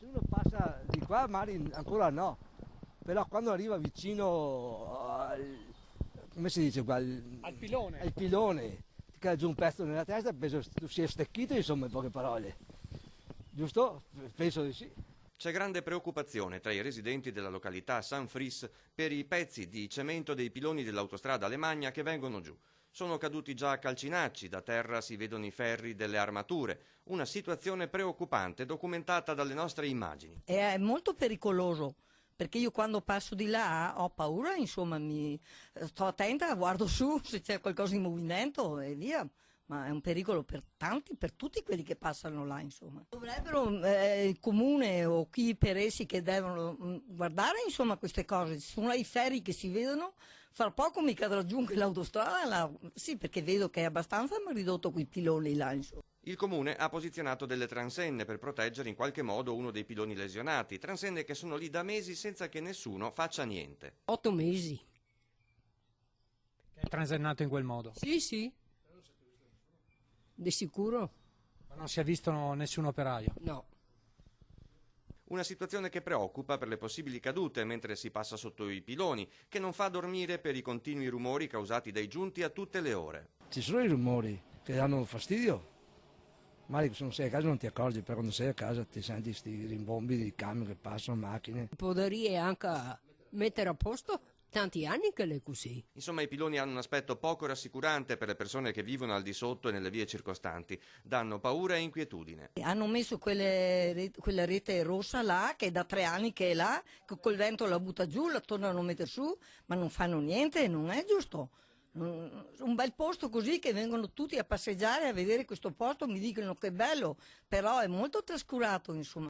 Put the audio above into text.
Se uno passa di qua magari ancora no, però quando arriva vicino come si dice qua, al pilone, ti cade giù un pezzo nella testa, penso tu sia stecchito, insomma, in poche parole. Giusto? Penso di sì. C'è grande preoccupazione tra i residenti della località San Fris per i pezzi di cemento dei piloni dell'autostrada Alemagna che vengono giù. Sono caduti già calcinacci, da terra si vedono i ferri delle armature. Una situazione preoccupante documentata dalle nostre immagini. È molto pericoloso, perché io quando passo di là ho paura, insomma, sto attenta, guardo su se c'è qualcosa in movimento e via. Ma è un pericolo per tanti, per tutti quelli che passano là, insomma. Dovrebbero il comune o chi per essi che devono guardare, insomma, queste cose. Ci sono i ferri che si vedono, fra poco mi cadrà giù anche l'autostrada, sì, perché vedo che è abbastanza ridotto quei piloni là, insomma. Il comune ha posizionato delle transenne per proteggere in qualche modo uno dei piloni lesionati, transenne che sono lì da mesi senza che nessuno faccia niente. 8 mesi. È transennato in quel modo? Sì, sì. Di sicuro? Ma non si è visto nessun operaio? No. Una situazione che preoccupa per le possibili cadute mentre si passa sotto i piloni, che non fa dormire per i continui rumori causati dai giunti a tutte le ore. Ci sono i rumori che danno fastidio. Magari se non sei a casa non ti accorgi, però quando sei a casa ti senti questi rimbombi di camion che passano, macchine. Potrei anche mettere a posto tanti anni che è così. Insomma, i piloni hanno un aspetto poco rassicurante per le persone che vivono al di sotto e nelle vie circostanti. Danno paura e inquietudine. Hanno messo quella rete rossa là, che è da 3 anni che è là, che col vento la butta giù, la tornano a mettere su, ma non fanno niente, non è giusto. Un bel posto così che vengono tutti a passeggiare a vedere questo posto, mi dicono che è bello, però è molto trascurato, insomma.